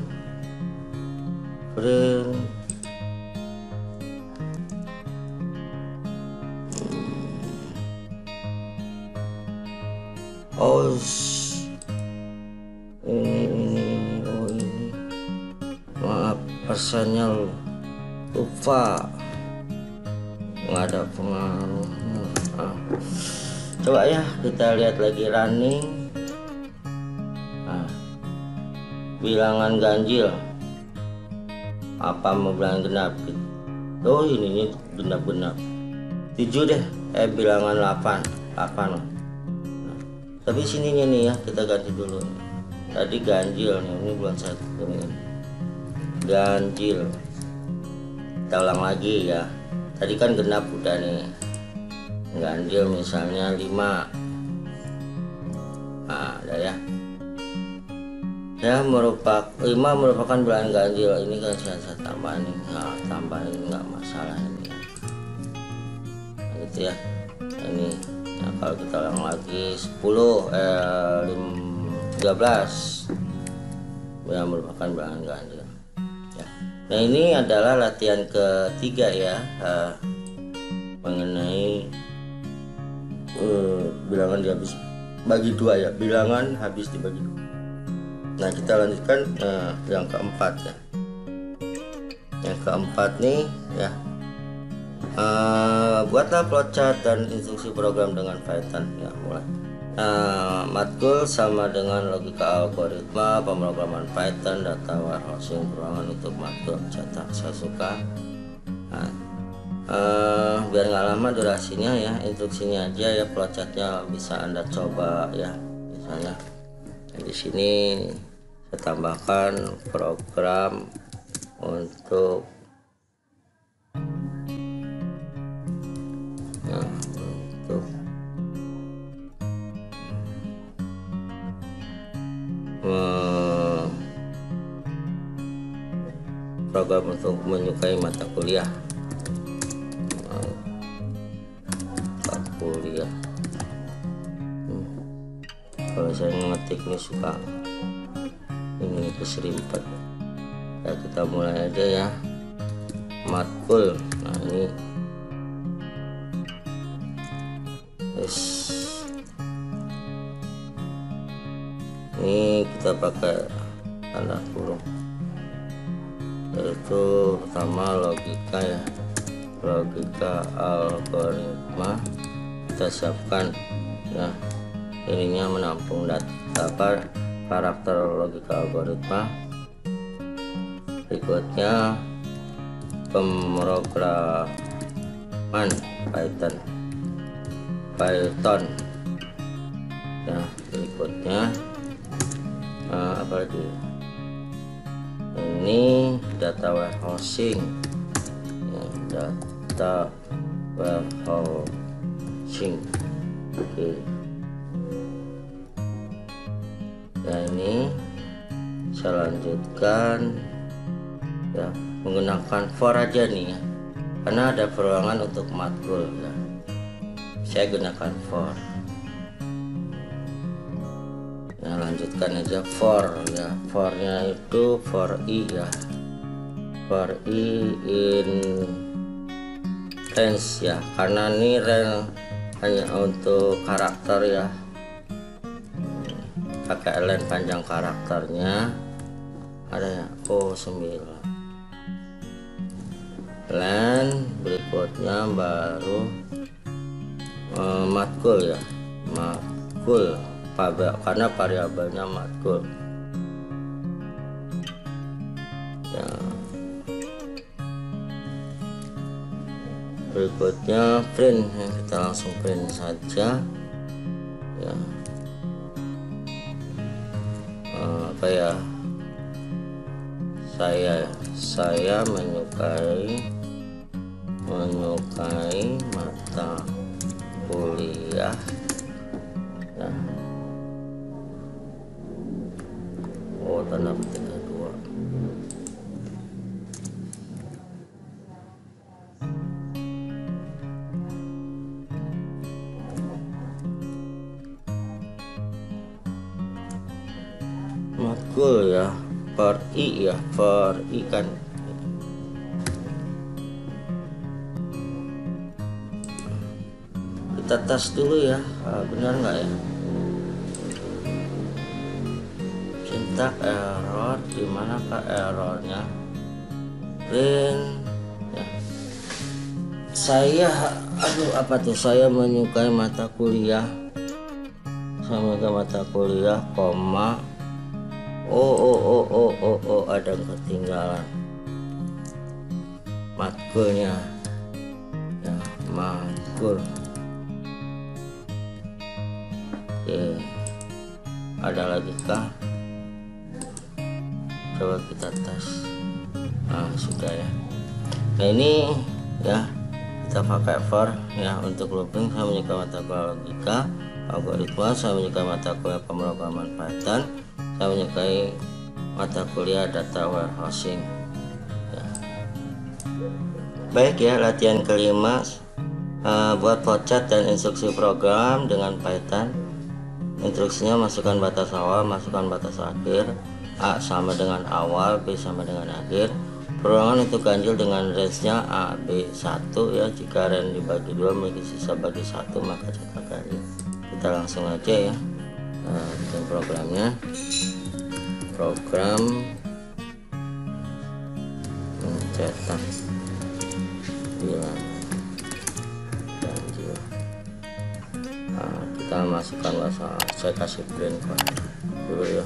oh ini oh ini, maaf persennya lupa, nggak ada pengaruhnya. Coba ya kita lihat lagi running. Bilangan ganjil apa mau bilangan genap gitu. Oh ini genap 7 deh, bilangan 8 loh. Tapi sininya nih ya, kita ganti dulu. Tadi ganjil nih, ini bulan 1 nih. Ganjil. Kita ulang lagi ya. Tadi kan genap udah nih. Ganjil misalnya 5. Nah, udah ya. Ya, 5 merupakan bulan ganjil. Ini kan saya tambahin nih. Nah, tambahin nggak masalah ini. Nah, gitu ya. Ini. Nah, kalau kita ulang lagi 13 yang merupakan bilangan ganjil ya. Nah, ini adalah latihan ketiga ya, mengenai bilangan habis bagi 2 ya, bilangan habis dibagi 2. Nah, kita lanjutkan yang keempat ya. Yang keempat nih ya, buatlah flowchart dan instruksi program dengan Python ya. Mulai matkul sama dengan logika algoritma, pemrograman Python, data warehousing, ruangan untuk matkul cetak. Saya suka. Nah, biar nggak lama durasinya ya, instruksinya aja ya, flowchartnya bisa Anda coba ya. Misalnya di sini saya tambahkan program untuk program untuk menyukai mata kuliah. Kalau saya ngetik nih suka ini keserimpet ya. Kita mulai aja ya, matkul. Nah, ini ini kita pakai tanda kurung, yaitu pertama logika ya, logika algoritma. Kita siapkan ya, ininya menampung data karakter logika algoritma. Berikutnya pemrograman Python ya. Berikutnya apa lagi, ini data warehousing ya, data warehousing. Oke Nah, ini saya lanjutkan ya menggunakan for aja nih ya, karena ada peruangan untuk matkul ya. Saya gunakan for. Ya, lanjutkan aja for ya. For-nya itu for i ya. For i in range ya, karena ini range hanya untuk karakter ya. Pakai len panjang karakternya ada ya, 9 len. Berikutnya baru matkul ya, matkul karena variabelnya matkul ya. Berikutnya print ya, kita langsung print saja ya. Apa ya, saya menyukai mata kuliah ya. Tanda petik kedua. Matkul ya, for i ya, for i kan. Kita tes dulu ya, benar nggak ya? Syntax error, dimana kah errornya? Print ya. Saya menyukai mata kuliah. Koma. Ada yang ketinggalan matkulnya ya, matkul. Oke, ada lagi kah? Coba kita tes. Sudah ya. Nah, ini ya kita pakai for ya. Untuk looping saya menyukai mata kuliah logika, algoritma. Saya menyukai mata kuliah pemrograman Python. Saya menyukai mata kuliah data warehousing ya. Baik ya, latihan kelima buat flowchart dan instruksi program dengan Python. Instruksinya masukkan batas awal, masukkan batas akhir. A sama dengan awal, B sama dengan akhir. Perulangan untuk ganjil dengan range-nya A, B, 1 ya. Jika range dibagi 2 memiliki sisa bagi 1, maka cetak ganjil. Kita langsung aja ya bikin programnya. Program mencetak bilang ganjil. Kita masukkan bahasa, saya kasih print dulu ya.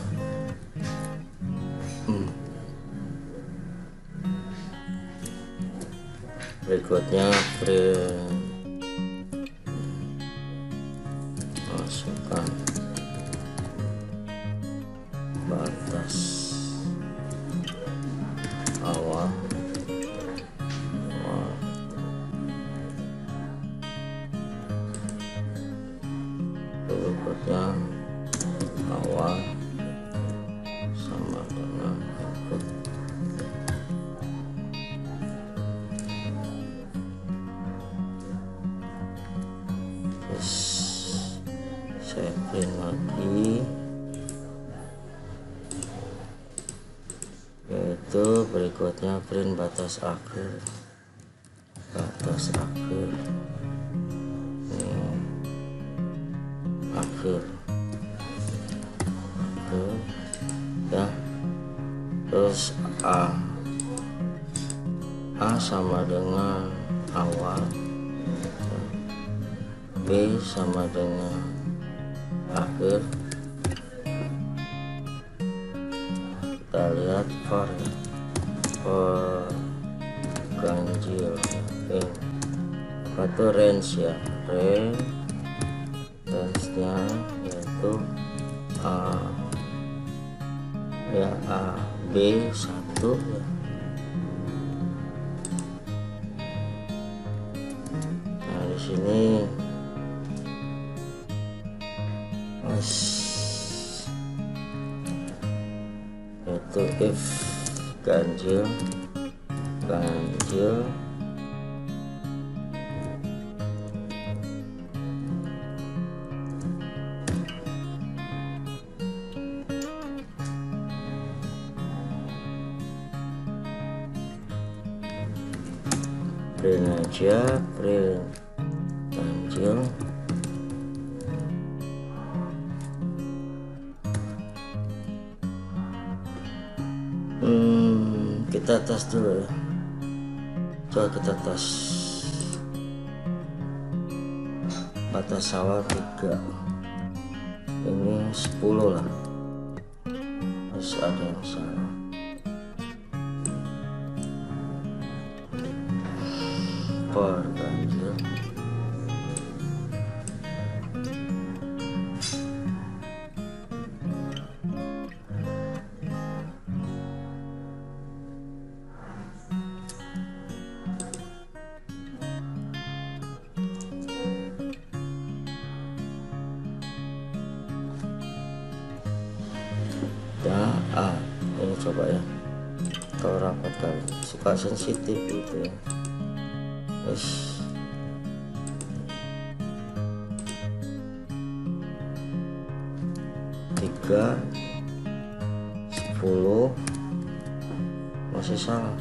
Berikutnya print, masukkan batas awal, berikutnya awal sama dengan input. Terus saya print lagi, yaitu berikutnya print batas akhir. Akhir ya. Terus A sama dengan awal, B sama dengan akhir. Kita lihat for ganjil apa tuh range ya, range-nya yaitu A B 1 ya. Nah, di sini Satu if ganjil print aja, print ganjil. Kita tes dulu ya. Coba kita tes batas awal 3, ini 10 lah, harus ada yang salah. Per ganjil ya. Ini coba ya, kalau rapat kali suka sensitif gitu ya. Yes. Tiga 10 masih salah.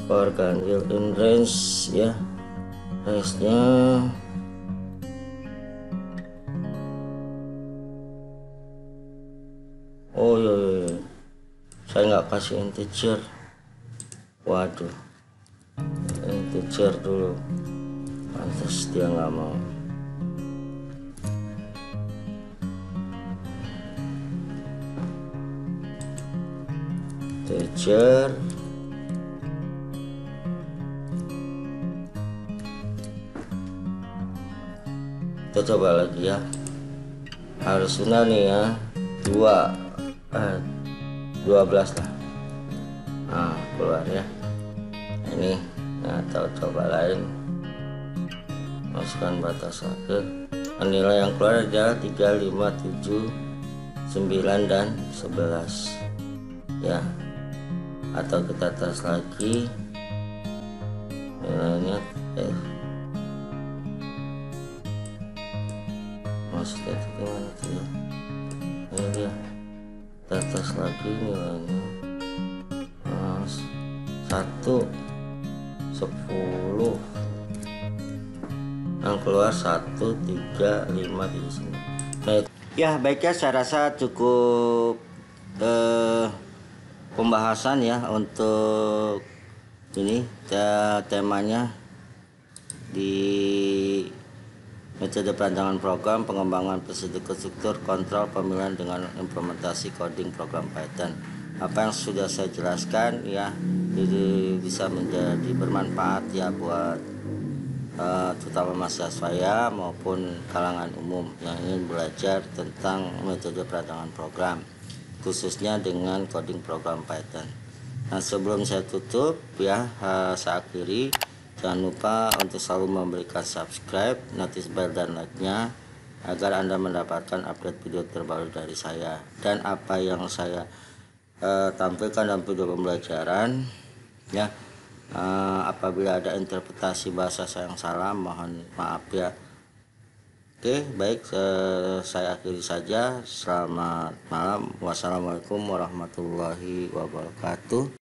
Per ganjil in range ya, range nya oh iya, saya nggak kasih integer. Waduh, integer dulu, pantas dia nggak mau. Integer kita coba lagi ya, harusnya nih ya 12 lah. Nah, keluar ya ini. Nah, atau coba lain, masukkan batas akhir. Nilai yang keluar adalah 3, 5, 7, 9 dan 11 ya. Atau kita tes lagi nilainya maksudnya itu gimana tuh ya. Ini dia, kita tes lagi nilainya 1, 10, yang keluar 1, 3, 5 di sini. Baik. Ya baiknya, saya rasa cukup pembahasan ya untuk ini temanya di metode perancangan program, pengembangan prosedur struktur, kontrol pemilihan dengan implementasi coding program Python. Apa yang sudah saya jelaskan ya, jadi bisa menjadi bermanfaat ya buat terutama mahasiswa saya maupun kalangan umum yang ingin belajar tentang metode perancangan program, khususnya dengan coding program Python. Nah, sebelum saya tutup ya, saya akhiri. Jangan lupa untuk selalu memberikan subscribe, notice bell dan like-nya agar Anda mendapatkan update video terbaru dari saya. Dan apa yang saya tampilkan dalam video pembelajaran ya, apabila ada interpretasi bahasa saya yang salah, mohon maaf ya. Oke, baik, saya akhiri saja. Selamat malam. Wassalamualaikum warahmatullahi wabarakatuh.